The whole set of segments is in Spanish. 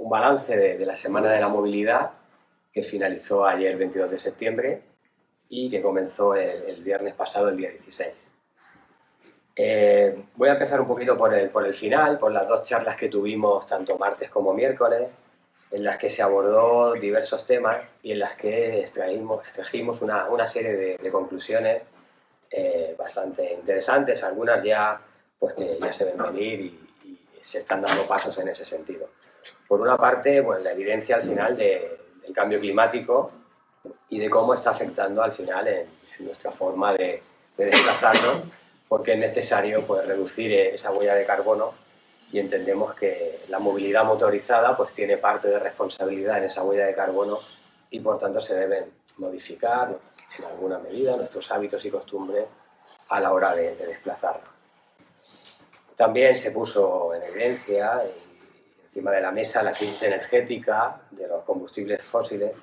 un balance de la Semana de la Movilidad que finalizó ayer 22 de septiembre y que comenzó el viernes pasado, el día 16. Voy a empezar un poquito por el final, por las dos charlas que tuvimos tanto martes como miércoles, en las que se abordó diversos temas y en las que extrajimos una serie de conclusiones bastante interesantes, algunas ya, pues, que ya se ven venir y se están dando pasos en ese sentido. Por una parte, pues, la evidencia al final del cambio climático y de cómo está afectando al final en nuestra forma de desplazarnos, porque es necesario, pues, reducir esa huella de carbono, y entendemos que la movilidad motorizada, pues, tiene parte de responsabilidad en esa huella de carbono y por tanto se deben modificar en alguna medida nuestros hábitos y costumbres a la hora de desplazarnos. También se puso en evidencia y encima de la mesa la crisis energética de los combustibles fósiles,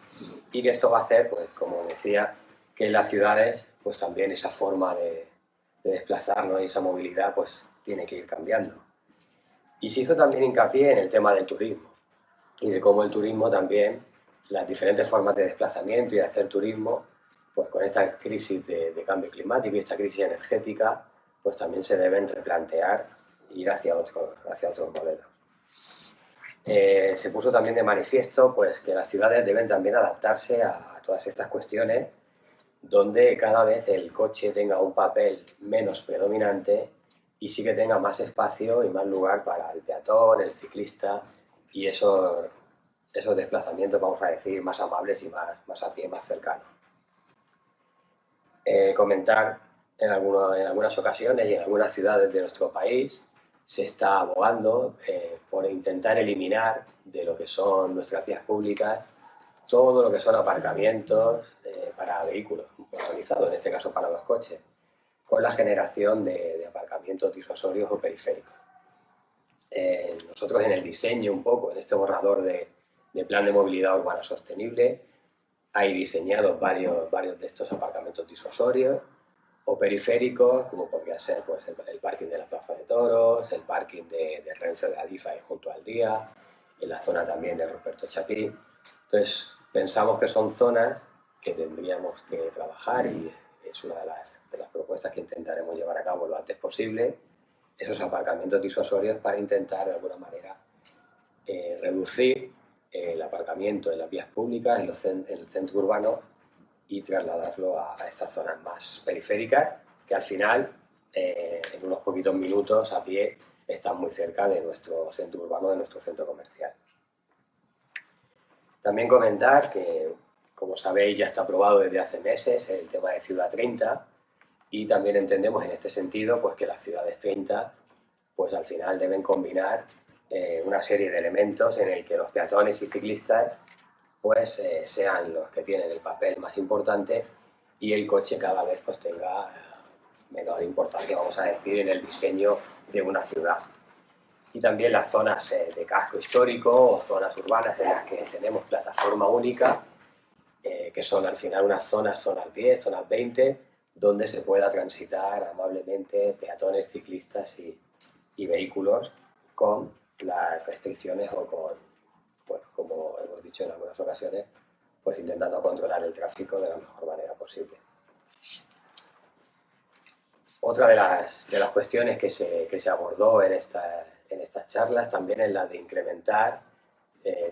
y que esto va a hacer, pues, como decía, que en las ciudades, pues, también esa forma de desplazarnos y esa movilidad, pues, tiene que ir cambiando. Y se hizo también hincapié en el tema del turismo y de cómo el turismo también, las diferentes formas de desplazamiento y de hacer turismo, pues con esta crisis de cambio climático y esta crisis energética, pues también se deben replantear, ir hacia otros modelos. Se puso también de manifiesto, pues, que las ciudades deben también adaptarse a todas estas cuestiones, donde cada vez el coche tenga un papel menos predominante y sí que tenga más espacio y más lugar para el peatón, el ciclista y esos desplazamientos, vamos a decir, más amables y más a pie, más cercanos. Comentar en algunas ocasiones y en algunas ciudades de nuestro país se está abogando por intentar eliminar de lo que son nuestras vías públicas todo lo que son aparcamientos para vehículos motorizados, en este caso para los coches, con la generación de aparcamientos disuasorios o periféricos. Nosotros en el diseño un poco, en este borrador de plan de movilidad urbana sostenible, hay diseñados varios de estos aparcamientos disuasorios o periféricos, como podría ser, pues, el parking de la Plaza de Toros, el parking de Renfe de Adifa y junto al Día, en la zona también de Ruperto Chapí. Entonces, pensamos que son zonas que tendríamos que trabajar y es una de las propuestas que intentaremos llevar a cabo lo antes posible, esos aparcamientos disuasorios para intentar de alguna manera reducir el aparcamiento en las vías públicas, en el centro urbano, y trasladarlo a estas zonas más periféricas, que al final, en unos poquitos minutos a pie, están muy cerca de nuestro centro urbano, de nuestro centro comercial. También comentar que, como sabéis, ya está aprobado desde hace meses el tema de Ciudad 30, y también entendemos en este sentido, pues, que las ciudades 30, pues, al final deben combinar una serie de elementos en el que los peatones y ciclistas, pues, sean los que tienen el papel más importante y el coche cada vez, pues, tenga menor importancia, vamos a decir, en el diseño de una ciudad. Y también las zonas de casco histórico o zonas urbanas en las que tenemos plataforma única, que son al final unas zonas 10, zonas 20, donde se pueda transitar amablemente peatones, ciclistas y vehículos, con las restricciones o con, pues, como hemos dicho en algunas ocasiones, pues intentando controlar el tráfico de la mejor manera posible. Otra de las cuestiones que se abordó en estas charlas también es la de incrementar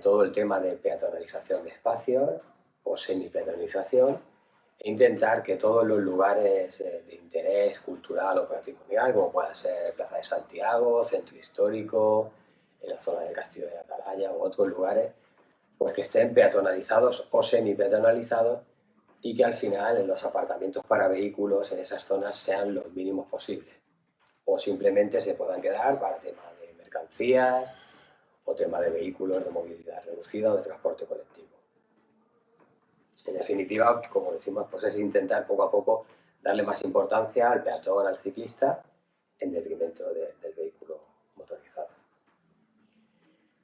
todo el tema de peatonalización de espacios o semi-peatonalización, e intentar que todos los lugares de interés cultural o patrimonial, como pueda ser Plaza de Santiago, Centro Histórico, en la zona del Castillo de Atalaya u otros lugares, pues que estén peatonalizados o semi-peatonalizados, y que al final en los aparcamientos para vehículos en esas zonas sean los mínimos posibles, o simplemente se puedan quedar para temas de mercancías o tema de vehículos de movilidad reducida o de transporte colectivo. En definitiva, como decimos, pues es intentar poco a poco darle más importancia al peatón, al ciclista, en detrimento del vehículo motorizado.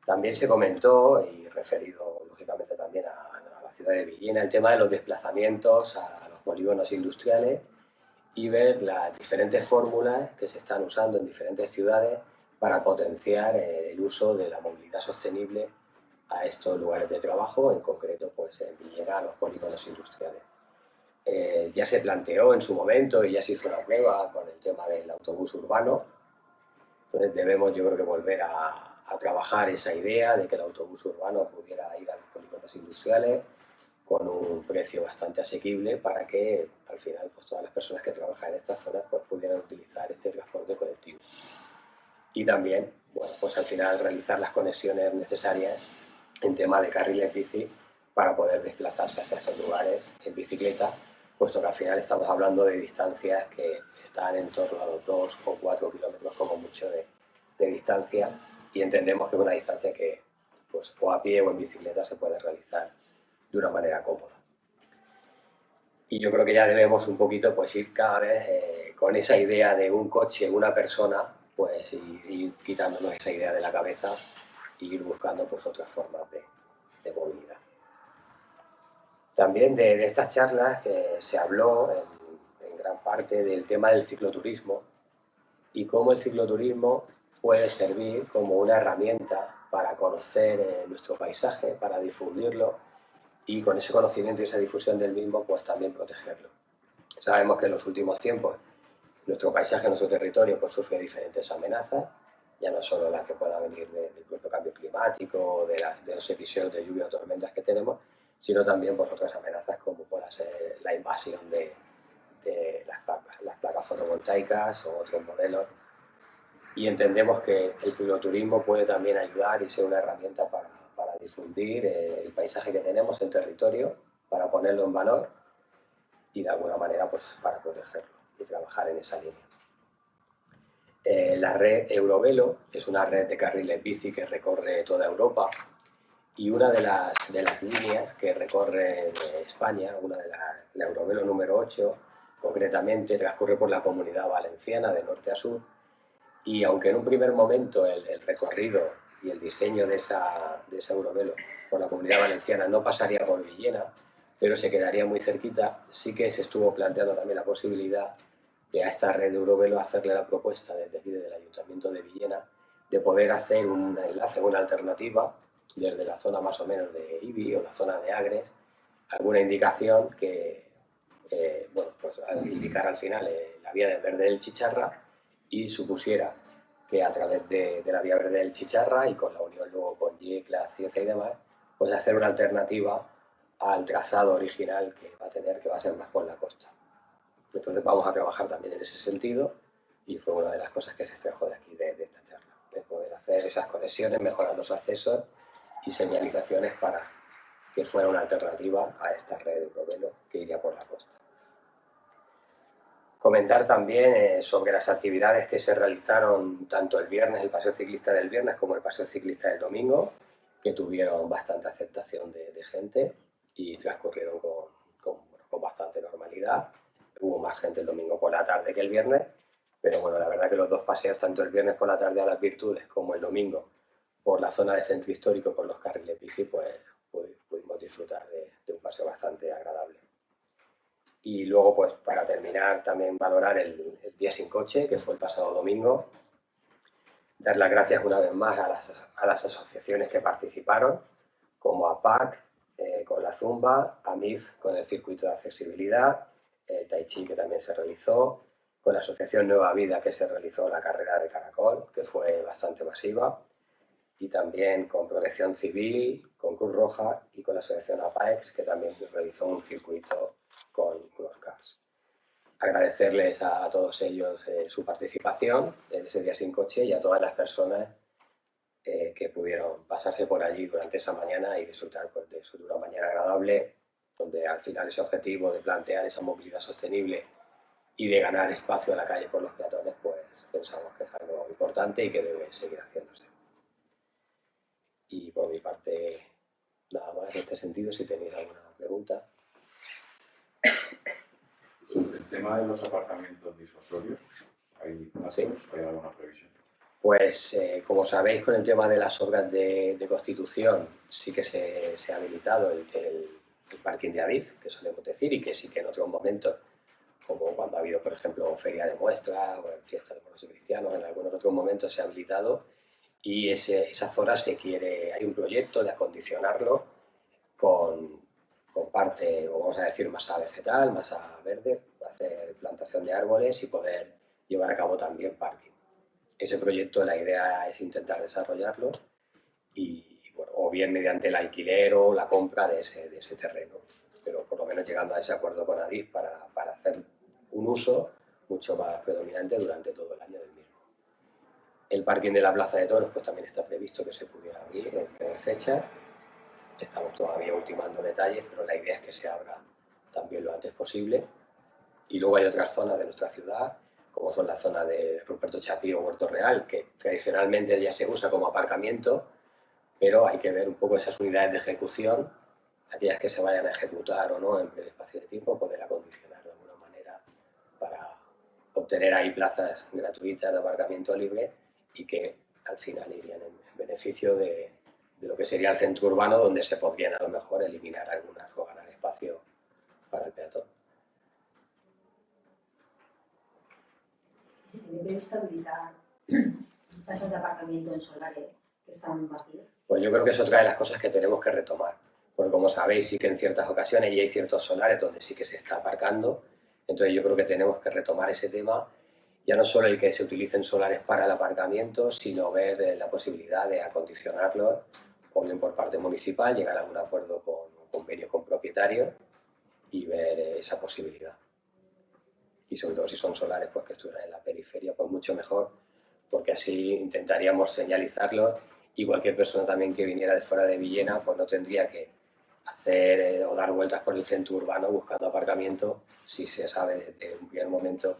También se comentó, y referido lógicamente también a la ciudad de Villena, el tema de los desplazamientos a los polígonos industriales, y ver las diferentes fórmulas que se están usando en diferentes ciudades para potenciar el uso de la movilidad sostenible a estos lugares de trabajo, en concreto pues en Villena, los polígonos industriales. Ya se planteó en su momento y ya se hizo una prueba con el tema del autobús urbano. Entonces debemos, yo creo, que volver a trabajar esa idea de que el autobús urbano pudiera ir a los polígonos industriales con un precio bastante asequible para que al final pues, todas las personas que trabajan en estas zonas pues, pudieran utilizar este transporte colectivo. Y también, bueno, pues al final realizar las conexiones necesarias en tema de carriles bici para poder desplazarse hasta estos lugares en bicicleta, puesto que al final estamos hablando de distancias que están en torno a los 2 o 4 kilómetros como mucho de distancia, y entendemos que es una distancia que pues, o a pie o en bicicleta se puede realizar de una manera cómoda. Y yo creo que ya debemos un poquito pues ir cada vez con esa idea de un coche, una persona, pues ir quitándonos esa idea de la cabeza e ir buscando pues otras formas de movilidad. También de estas charlas se habló en gran parte del tema del cicloturismo y cómo el cicloturismo puede servir como una herramienta para conocer nuestro paisaje, para difundirlo y con ese conocimiento y esa difusión del mismo pues también protegerlo. Sabemos que en los últimos tiempos nuestro paisaje, nuestro territorio pues sufre diferentes amenazas, ya no solo las que puedan venir del propio cambio climático, de los episodios de lluvia o tormentas que tenemos, sino también por otras amenazas como pueda ser la invasión de las placas fotovoltaicas o otros modelos. Y entendemos que el cicloturismo puede también ayudar y ser una herramienta para difundir el paisaje que tenemos en territorio, para ponerlo en valor y de alguna manera pues, para protegerlo y trabajar en esa línea. La red Eurovelo es una red de carriles bici que recorre toda Europa y una de las líneas que recorre España, la Eurovelo número 8, concretamente transcurre por la Comunidad Valenciana de norte a sur, y aunque en un primer momento el recorrido y el diseño de esa Eurovelo por la Comunidad Valenciana no pasaría por Villena, pero se quedaría muy cerquita, sí que se estuvo planteando también la posibilidad de a esta red de Eurovelo hacerle la propuesta desde aquí, desde el Ayuntamiento de Villena, de poder hacer un enlace, una alternativa, desde la zona más o menos de Ibi o la zona de Agres, alguna indicación que, bueno, pues al indicar al final la vía de Verde del Chicharra y supusiera que a través de la vía Verde del Chicharra y con la unión luego con Yecla, Cieza y demás, pues hacer una alternativa al trazado original que va a tener, que va a ser más por la costa. Entonces vamos a trabajar también en ese sentido y fue una de las cosas que se extrajo de aquí, de esta charla, de poder hacer esas conexiones, mejorar los accesos y señalizaciones para que fuera una alternativa a esta red de Eurovelo que iría por la costa. Comentar también sobre las actividades que se realizaron tanto el viernes, el paseo ciclista del viernes, como el paseo ciclista del domingo, que tuvieron bastante aceptación de gente y transcurrieron con bastante normalidad. Hubo más gente el domingo por la tarde que el viernes, pero bueno, la verdad que los dos paseos, tanto el viernes por la tarde a las Virtudes como el domingo por la zona del centro histórico por los carriles bici, pues pudimos disfrutar de un paseo bastante agradable. Y luego, pues para terminar, también valorar el día sin coche, que fue el pasado domingo. Dar las gracias una vez más a las asociaciones que participaron, como APAC con la Zumba, AMIF con el circuito de accesibilidad, Tai Chi que también se realizó, con la Asociación Nueva Vida que se realizó la carrera de caracol, que fue bastante masiva, y también con Protección Civil, con Cruz Roja y con la Asociación APAEX, que también realizó un circuito con los CARS. Agradecerles a todos ellos su participación en ese día sin coche y a todas las personas que pudieron pasarse por allí durante esa mañana y disfrutar pues, de una mañana agradable, donde al final ese objetivo de plantear esa movilidad sostenible y de ganar espacio a la calle por los peatones, pues pensamos que es algo importante y que debe seguir haciéndose. Y por mi parte, nada más en este sentido, si tenéis alguna pregunta. Sobre el tema de los aparcamientos disuasorios, ¿hay datos? ¿Sí? ¿Hay alguna previsión? Pues, como sabéis, con el tema de las obras de constitución, sí que se ha habilitado el parking de Adif, que solemos decir, y que sí que en otros momentos, como cuando ha habido, por ejemplo, feria de muestras o en fiestas de moros y cristianos, en algunos otros momentos se ha habilitado y esa zona hay un proyecto de acondicionarlo con parte, o vamos a decir, masa vegetal, masa verde, hacer plantación de árboles y poder llevar a cabo también parking. Ese proyecto, la idea es intentar desarrollarlo y bueno, o bien mediante el alquiler o la compra de ese terreno, pero por lo menos llegando a ese acuerdo con Adif para hacer un uso mucho más predominante durante todo el año del mismo. El parking de la Plaza de Toros pues también está previsto que se pudiera abrir en fecha. Estamos todavía ultimando detalles, pero la idea es que se abra también lo antes posible. Y luego hay otras zonas de nuestra ciudad, como son la zona de Ruperto Chapí o Huerto Real, que tradicionalmente ya se usa como aparcamiento, pero hay que ver un poco esas unidades de ejecución, aquellas que se vayan a ejecutar o no en el espacio de tiempo, poder acondicionar de alguna manera para obtener ahí plazas gratuitas de aparcamiento libre y que al final irían en beneficio de lo que sería el centro urbano, donde se podrían a lo mejor eliminar algunas o ganar espacio para el peatón. ¿Se tiene previsto habilitar plazas de aparcamiento en solares que están vacíos? Pues yo creo que es otra de las cosas que tenemos que retomar, porque como sabéis sí que en ciertas ocasiones y hay ciertos solares donde sí que se está aparcando, entonces yo creo que tenemos que retomar ese tema, ya no solo el que se utilicen solares para el aparcamiento, sino ver la posibilidad de acondicionarlos, o bien por parte municipal, llegar a algún acuerdo con un convenio con propietarios y ver esa posibilidad. Y sobre todo si son solares pues que estuvieran en la periferia, pues mucho mejor, porque así intentaríamos señalizarlos y cualquier persona también que viniera de fuera de Villena pues no tendría que hacer o dar vueltas por el centro urbano buscando aparcamiento si se sabe desde un primer momento,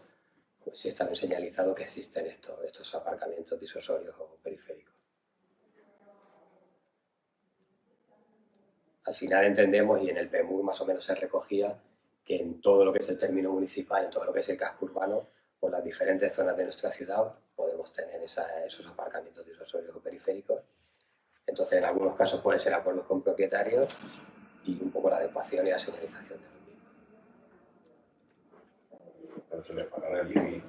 pues si está bien señalizado que existen estos aparcamientos disuasorios o periféricos. Al final entendemos, y en el PMU más o menos se recogía, que en todo lo que es el término municipal, en todo lo que es el casco urbano, por las diferentes zonas de nuestra ciudad podemos tener esos aparcamientos disuasorios o periféricos. Entonces, en algunos casos pueden ser acuerdos con propietarios y un poco la adecuación y la señalización de los mismos. Pero se le pagará el IBI.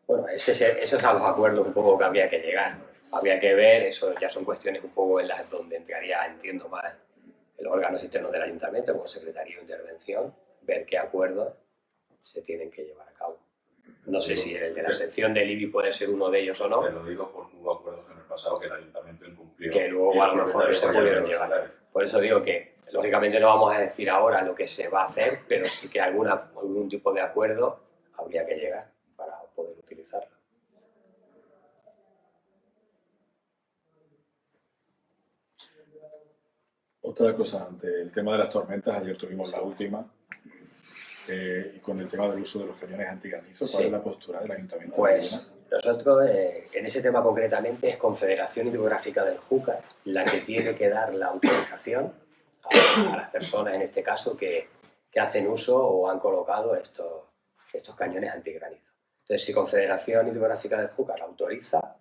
Bueno, esos son los acuerdos un poco que habría que llegar. Habría que ver, eso ya son cuestiones un poco en las donde entraría, entiendo más, el órgano interno del ayuntamiento como secretario de intervención, ver qué acuerdos se tienen que llevar a cabo. No sé si el de la sección del IBI puede ser uno de ellos o no. Te lo digo porque hubo acuerdos en el pasado que el ayuntamiento incumplió. Que luego a lo mejor no se pudieron llevar. Por eso digo que, lógicamente, no vamos a decir ahora lo que se va a hacer, pero sí que algún tipo de acuerdo habría que llegar para poder utilizarlo. Otra cosa, ante el tema de las tormentas, ayer tuvimos la última, y con el tema del uso de los camiones antigranizo, ¿cuál es la postura del Ayuntamiento de Villena? Pues nosotros, en ese tema concretamente, es Confederación Hidrográfica del Júcar la que tiene que dar la autorización a las personas, en este caso, que hacen uso o han colocado estos cañones antigranizo. Entonces, si Confederación Hidrográfica del Júcar autoriza,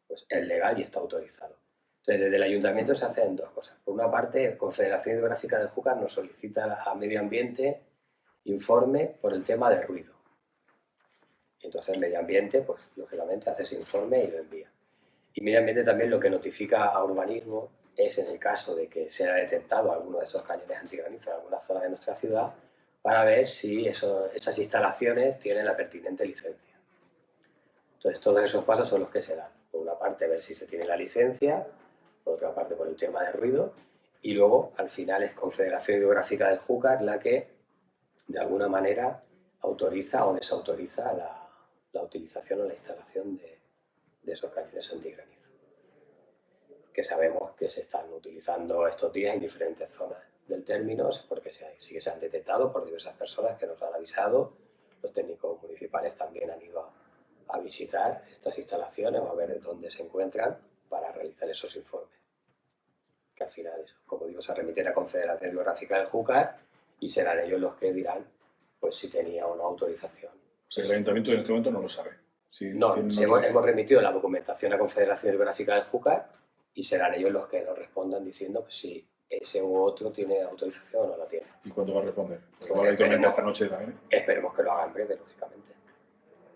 pues es legal y está autorizado. Entonces, desde el Ayuntamiento se hacen dos cosas. Por una parte, Confederación Hidrográfica del Júcar nos solicita a Medio Ambiente informe por el tema de ruido. Entonces, Medio Ambiente, pues lógicamente hace ese informe y lo envía. Y Medio Ambiente también lo que notifica a Urbanismo es en el caso de que se haya detectado alguno de estos cañones antigranizo en alguna zona de nuestra ciudad, para ver si esas instalaciones tienen la pertinente licencia. Entonces, todos esos pasos son los que se dan. Por una parte, ver si se tiene la licencia, por otra parte, por el tema de ruido, y luego, al final, es Confederación Hidrográfica del Júcar la que, de alguna manera, autoriza o desautoriza la utilización o la instalación de esos cañones antigranizo, que sabemos que se están utilizando estos días en diferentes zonas del término, porque sí que se han detectado por diversas personas que nos han avisado. Los técnicos municipales también han ido a visitar estas instalaciones o a ver dónde se encuentran para realizar esos informes. Que al final, como digo, se remiten a Confederación Hidrográfica del Júcar y serán ellos los que dirán pues si tenía o no autorización. O sea, el Ayuntamiento en este momento no lo sabe. No, hemos remitido la documentación a Confederación Hidrográfica del Júcar y serán ellos los que nos respondan diciendo pues, si ese u otro tiene autorización o no la tiene. ¿Y cuándo va a responder? ¿Porque va a la tormenta esta noche también? Esperemos que lo hagan breve, lógicamente.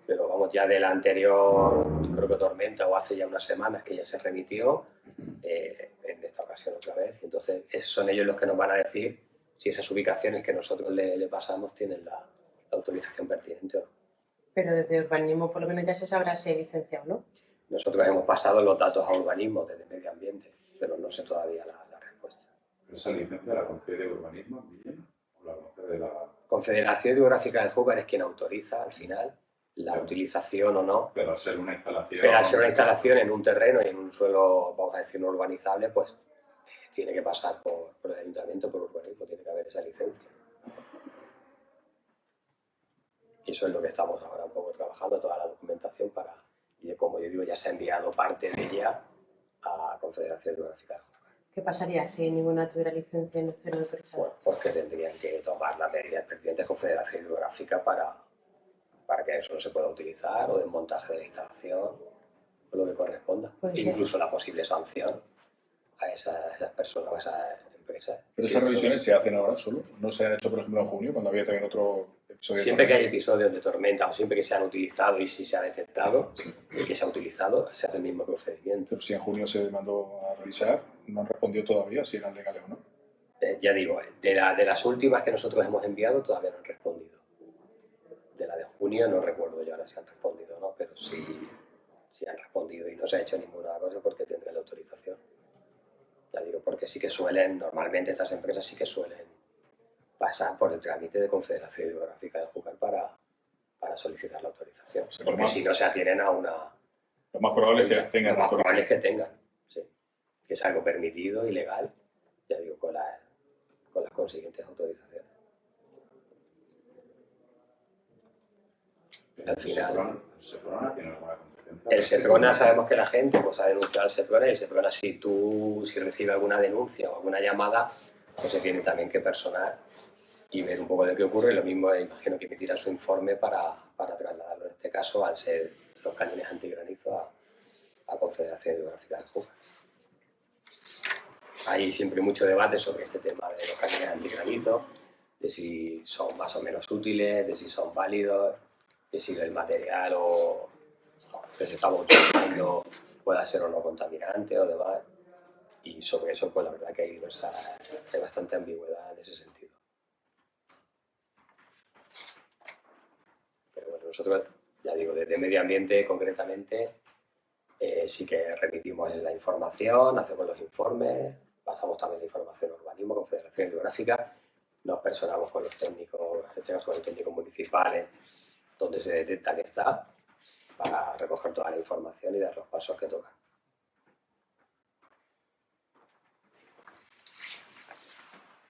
pero vamos, ya de la anterior, creo que tormenta, o hace ya unas semanas que ya se remitió, en esta ocasión otra vez. Entonces, son ellos los que nos van a decir si esas ubicaciones que nosotros le pasamos tienen la autorización pertinente o no. Pero desde urbanismo por lo menos ya se sabrá si hay licenciado, ¿no? Nosotros hemos pasado los datos a urbanismo desde medio ambiente, pero no sé todavía la respuesta. ¿Esa licencia la concede urbanismo en Villena o la concede la...? Confederación Hidrográfica de Júcar es quien autoriza al final la utilización o no. Pero al ser una instalación... Pero al ser una instalación en un terreno y en un suelo, vamos a decir, no urbanizable, pues tiene que pasar por el ayuntamiento, por urbanismo, tiene que haber esa licencia. Y eso es lo que estamos ahora un poco trabajando, toda la documentación para, y como yo digo, ya se ha enviado parte de ella a Confederación Hidrográfica de Júcar. ¿Qué pasaría si ninguna tuviera licencia y no estuviera autorizada? Bueno, pues que tendrían que tomar las medidas pertinentes Confederación Hidrográfica para que eso no se pueda utilizar, o desmontaje de la instalación, o lo que corresponda. Puede ser. Incluso la posible sanción a esas personas o a esas empresas. Pero esas revisiones se hacen ahora solo, no se han hecho, por ejemplo, en junio, cuando había también otro episodio. Siempre que hay episodios de tormenta, o siempre que se han utilizado y si se ha detectado y que se ha utilizado, se hace el mismo procedimiento. Pero si en junio se mandó a revisar, no han respondido todavía si eran legales o no. Ya digo, de las últimas que nosotros hemos enviado todavía no han respondido. De la de junio no recuerdo yo ahora si han respondido o no, pero sí han respondido y no se ha hecho ninguna cosa porque tendrá la autorización. Ya digo, porque sí que suelen, normalmente estas empresas sí que suelen pasar por el trámite de Confederación Hidrográfica de Júcar para solicitar la autorización. Sí, Porque si no se atienen a una... Lo más probable es que tengan Lo más probable es autorización. que tengan, sí. Que es algo permitido y legal, ya digo, con las consiguientes autorizaciones. Al final... ¿El SEPRONA tiene alguna competencia? El SEPRONA, sabemos que la gente pues, ha denunciado al SEPRONA, y el SEPRONA, si recibe alguna denuncia o alguna llamada, pues se tiene también que personar y ver un poco de qué ocurre. Lo mismo, imagino que emitirá su informe para trasladarlo, en este caso, al ser los cañones antigranizo, a Confederación Hidrográfica del Júcar. Hay siempre mucho debate sobre este tema de los cañones antigranizo, de si son más o menos útiles, de si son válidos, de si el material que se está utilizando pueda ser o no contaminante o demás. Y sobre eso, pues la verdad que hay bastante ambigüedad en ese sentido. Pero bueno, nosotros, ya digo, desde medio ambiente concretamente, sí que remitimos la información, hacemos los informes, pasamos también la información a urbanismo, Confederación Hidrográfica, nos personamos con los técnicos, en este caso con los técnicos municipales, donde se detecta que está, para recoger toda la información y dar los pasos que tocan.